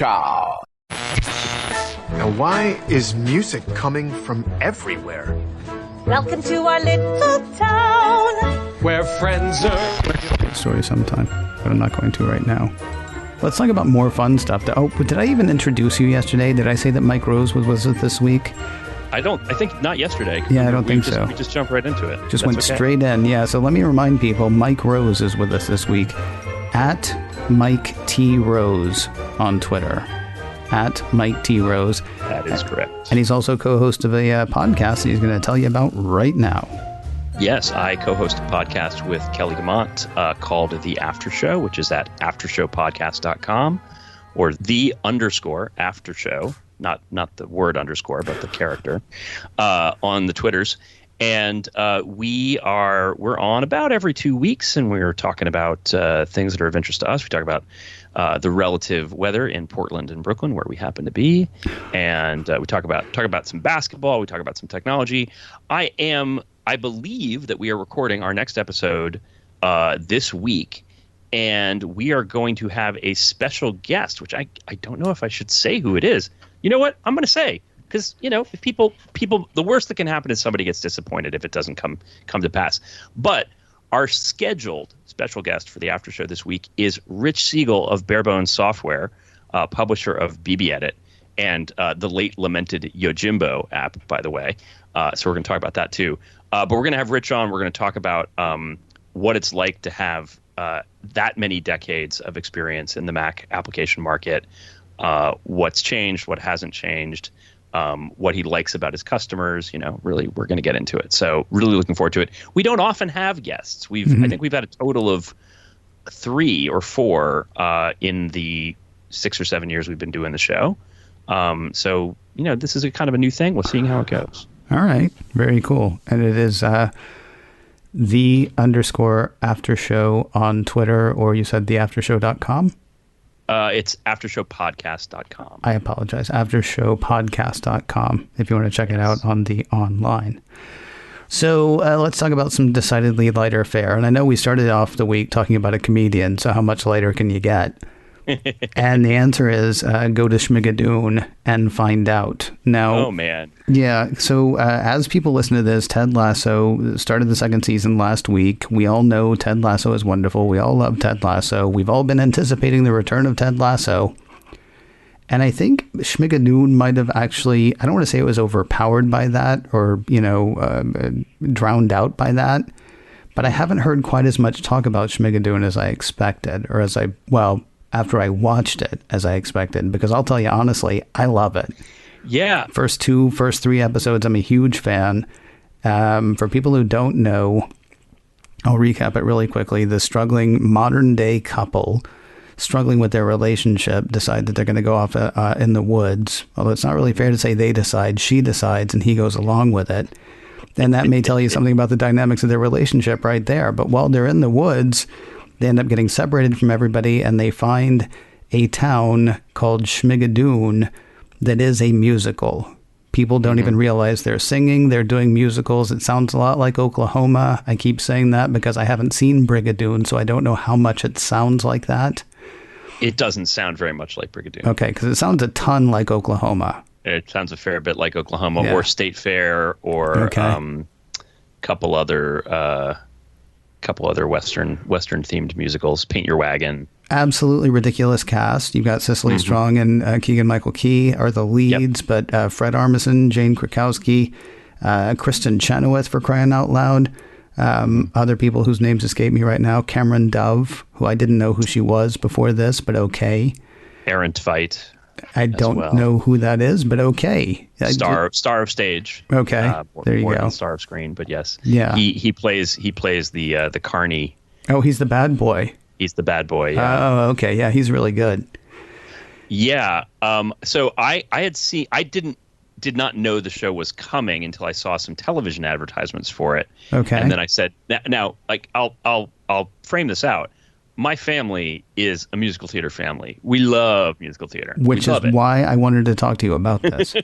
Ciao. Now, why is music coming from everywhere? Welcome to our little town, Where friends are... Story sometime, but I'm not going to right now. Let's talk about more fun stuff. Oh, did I even introduce you yesterday? Did I say that Mike Rose was with us this week? I think not yesterday. Yeah, I don't think so. We just jumped right into it. Just went straight in. Yeah, so let me remind people, Mike Rose is with us this week at Mike T. Rose on Twitter. At Mike T. Rose. That is correct. And he's also co-host of a podcast that he's going to tell you about right now. Yes, I co-host a podcast with Kelly Gamont called The After Show, which is at aftershowpodcast.com or _after show. Not the word underscore, but the character on the Twitters. And we're on about every 2 weeks, and we're talking about things that are of interest to us. We talk about the relative weather in Portland and Brooklyn, where we happen to be, and we talk about some basketball. We talk about some technology. I believe that we are recording our next episode this week, and we are going to have a special guest, which I don't know if I should say who it is. You know what? I'm going to say, because, if people, the worst that can happen is somebody gets disappointed if it doesn't come to pass. But our scheduled special guest for the after show this week is Rich Siegel of Barebones Software, publisher of BB Edit and the late lamented Yojimbo app, by the way. So we're going to talk about that too. But we're going to have Rich on. We're going to talk about what it's like to have that many decades of experience in the Mac application market. What's changed, what hasn't changed, what he likes about his customers. Really, we're going to get into it. So really looking forward to it. We don't often have guests. I think we've had a total of 3 or 4 in the 6 or 7 years we've been doing the show. So, this is a kind of a new thing. We're seeing how it goes. All right. Very cool. And it is the _after show on Twitter, or you said theaftershow.com? It's aftershowpodcast.com. I apologize. Aftershowpodcast.com if you want to check it out on the online. So let's talk about some decidedly lighter fare. And I know we started off the week talking about a comedian, so how much lighter can you get? And the answer is go to Schmigadoon and find out. Now, oh, man. Yeah. So as people listen to this, Ted Lasso started the 2nd season last week. We all know Ted Lasso is wonderful. We all love Ted Lasso. We've all been anticipating the return of Ted Lasso. And I think Schmigadoon might have actually, I don't want to say it was overpowered by that or, drowned out by that. But I haven't heard quite as much talk about Schmigadoon as I expected, or after I watched it as I expected, because I'll tell you honestly, I love it. Yeah. First 3 episodes, I'm a huge fan. For people who don't know, I'll recap it really quickly. The struggling modern day couple struggling with their relationship decide that they're going to go off in the woods. Although it's not really fair to say they decide, she decides, and he goes along with it. And that may tell you something about the dynamics of their relationship right there. But while they're in the woods, they end up getting separated from everybody, and they find a town called Schmigadoon that is a musical. People don't even realize they're singing. They're doing musicals. It sounds a lot like Oklahoma. I keep saying that because I haven't seen Brigadoon, so I don't know how much it sounds like that. It doesn't sound very much like Brigadoon. Okay, because it sounds a ton like Oklahoma. It sounds a fair bit like Oklahoma or State Fair or couple other Western themed musicals. Paint Your Wagon. Absolutely ridiculous cast. You've got Cicely Strong and Keegan-Michael Key are the leads, but Fred Armisen, Jane Krakowski, Kristen Chenoweth, for crying out loud. Other people whose names escape me right now. Cameron Dove, who I didn't know who she was before this, but okay. Aaron Tveit. I don't know who that is, but okay. Star of stage. Okay, there you go. Star of screen, but yes. Yeah. He plays the carny. Oh, he's the bad boy. He's the bad boy. Yeah. Oh, okay. Yeah, he's really good. Yeah. So I did not know the show was coming until I saw some television advertisements for it. Okay. And then I said, now, like I'll frame this out. My family is a musical theater family. We love musical theater. Which is why I wanted to talk to you about this.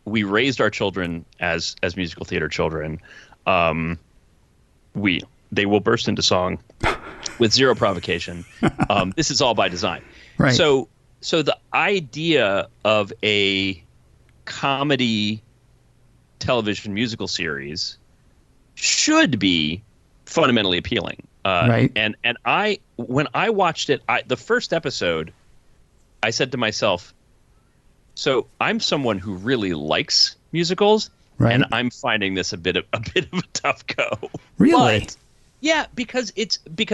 We raised our children as musical theater children. They will burst into song with zero provocation. This is all by design. Right. So the idea of a comedy television musical series should be fundamentally appealing. Right. And when I watched it, the first episode, I said to myself, so I'm someone who really likes musicals, Right. and I'm finding this a bit of a tough go. Really? But, yeah, because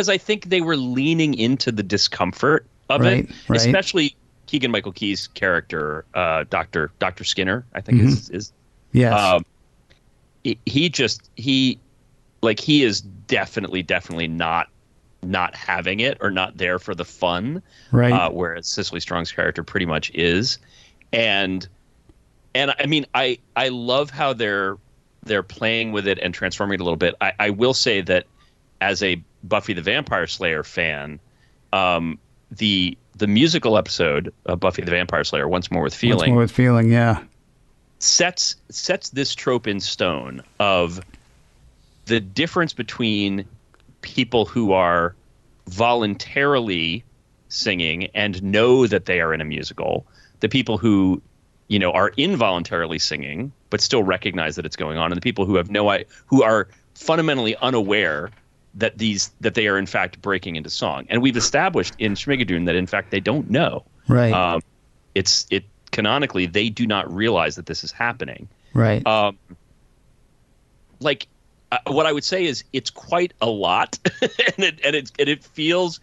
I think they were leaning into the discomfort of it, Right. especially Keegan-Michael Key's character, Dr. Skinner, I think is. Yes. He is definitely not having it or not there for the fun, Right. whereas Cicely Strong's character pretty much is. And I mean, I love how they're playing with it and transforming it a little bit. I will say that as a Buffy the Vampire Slayer fan, the musical episode of Buffy the Vampire Slayer, Once More with Feeling, yeah, sets this trope in stone of the difference between people who are voluntarily singing and know that they are in a musical, the people who are involuntarily singing but still recognize that it's going on, and the people who have who are fundamentally unaware that they are in fact breaking into song. And we've established in Schmigadoon that in fact they don't know. Right. Canonically they do not realize that this is happening. Right. What I would say is it's quite a lot, and it feels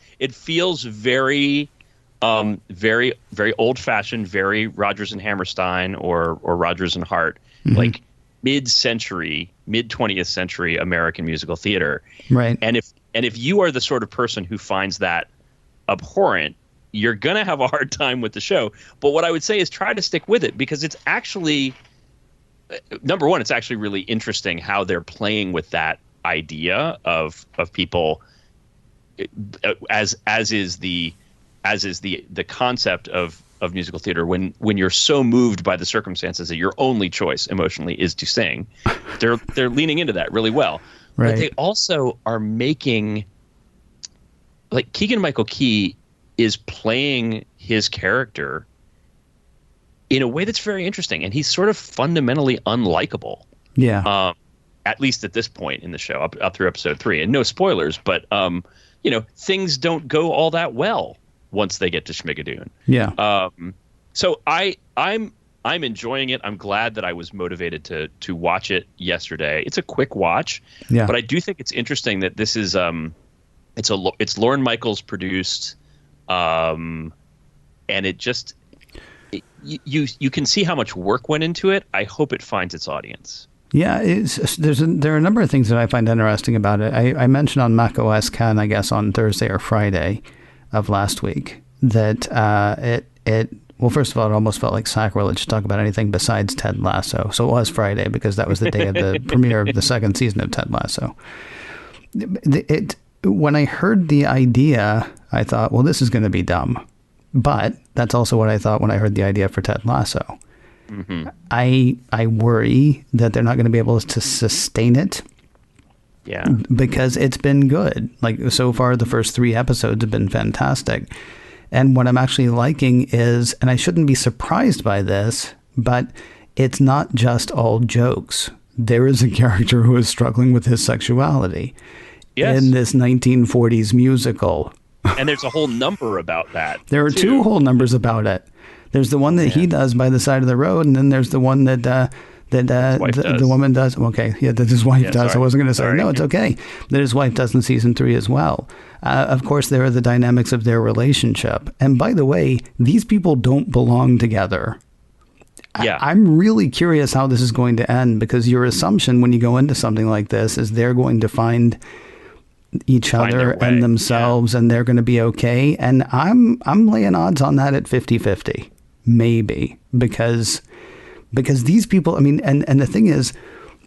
very very, very old-fashioned, very Rodgers and Hammerstein or Rodgers and Hart, like mid-20th century American musical theater. Right. And if you are the sort of person who finds that abhorrent, you're going to have a hard time with the show. But what I would say is try to stick with it, because it's actually, number one, it's actually really interesting how they're playing with that idea of people as is the concept of musical theater when you're so moved by the circumstances that your only choice emotionally is to sing. They're leaning into that really well. Right. But they also are making, like, Keegan-Michael Key is playing his character in a way that's very interesting, and he's sort of fundamentally unlikable. Yeah. At least at this point in the show, up through episode 3. And no spoilers, but things don't go all that well once they get to Schmigadoon. Yeah. So I'm enjoying it. I'm glad that I was motivated to watch it yesterday. It's a quick watch, Yeah. but I do think it's interesting that this is it's Lorne Michaels produced, and it just you can see how much work went into it. I hope it finds its audience. Yeah, there are a number of things that I find interesting about it. I mentioned on macOS Ken, I guess on Thursday or Friday of last week, that well, first of all, it almost felt like sacrilege to talk about anything besides Ted Lasso. So it was Friday because that was the day of the premiere of the second season of Ted Lasso. When I heard the idea, I thought, well, this is going to be dumb. But that's also what I thought when I heard the idea for Ted Lasso. Mm-hmm. I worry that they're not going to be able to sustain it. Yeah. Because it's been good. Like, so far, the first 3 episodes have been fantastic. And what I'm actually liking is, and I shouldn't be surprised by this, but it's not just all jokes. There is a character who is struggling with his sexuality in this 1940s musical. And there's a whole number about that. There are 2 whole numbers about it. There's the one that he does by the side of the road, and then there's the one that the woman does. Okay, yeah, that his wife does. Sorry. I wasn't going to say, no, it's okay. That his wife does in season 3 as well. Of course, there are the dynamics of their relationship. And by the way, these people don't belong together. Yeah. I'm really curious how this is going to end, because your assumption when you go into something like this is they're going to find each other and themselves, and they're going to be okay. And I'm laying odds on that at 50-50, maybe, because these people, I mean, and the thing is,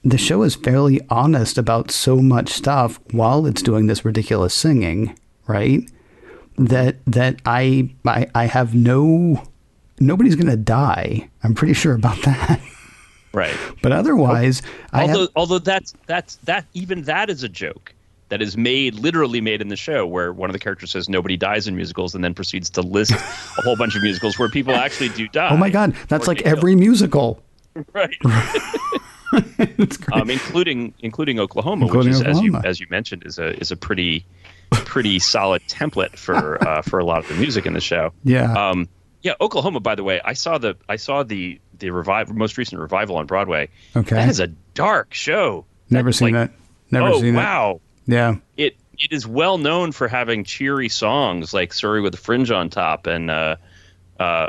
the show is fairly honest about so much stuff while it's doing this ridiculous singing, right? That I have nobody's going to die. I'm pretty sure about that. Right. But otherwise, although that is a joke. that is literally made in the show, where one of the characters says nobody dies in musicals and then proceeds to list a whole bunch of musicals where people actually do die. Oh my God, that's like every musical. Right. including Oklahoma, Including which is, Oklahoma. as you mentioned, is a pretty solid template for a lot of the music in the show. Yeah. Oklahoma, by the way, I saw the most recent revival on Broadway. Okay. That is a dark show. Never seen that. Never seen it. Wow. Yeah. It is well known for having cheery songs like "Surrey with a Fringe on Top" and Oh,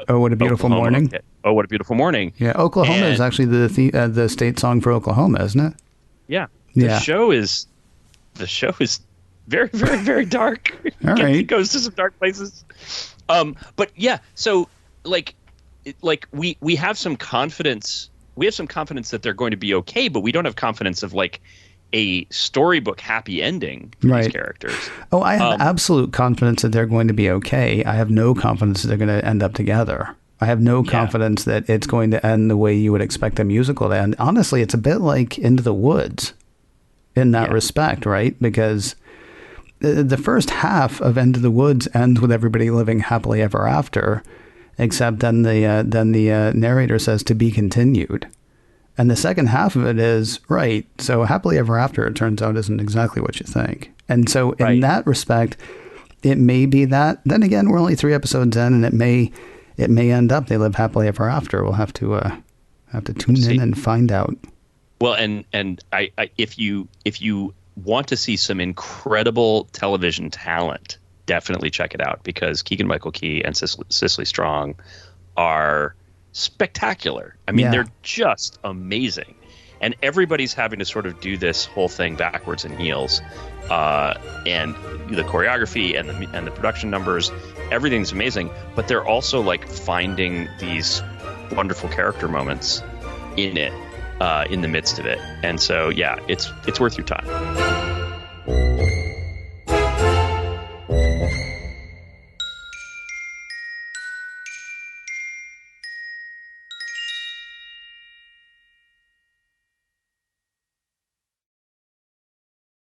What a Beautiful Oklahoma. Morning. Oh, What a Beautiful Morning. Yeah, Oklahoma is actually the state song for Oklahoma, isn't it? Yeah. Yeah. The show is very, very, very dark. All right. It goes to some dark places. But yeah, so like we have some confidence. We have some confidence that they're going to be okay, but we don't have confidence of like a storybook happy ending for these characters. Oh, I have absolute confidence that they're going to be okay. I have no confidence that they're going to end up together. I have no confidence that it's going to end the way you would expect a musical to end. Honestly, it's a bit like Into the Woods in that respect, right? Because the first half of Into the Woods ends with everybody living happily ever after, except then the narrator says to be continued. And the second half of it is, right, so happily ever after, it turns out, isn't exactly what you think. And so in that respect, it may be that. Then again, we're only 3 episodes in, and it may end up they live happily ever after. We'll have to tune in and find out. Well, and I if you want to see some incredible television talent, definitely check it out, because Keegan-Michael Key and Cicely Strong are spectacular. I mean, they're just amazing. And everybody's having to sort of do this whole thing backwards and heels. And the choreography and the production numbers, everything's amazing. But they're also like finding these wonderful character moments in it, in the midst of it. And so, yeah, it's worth your time.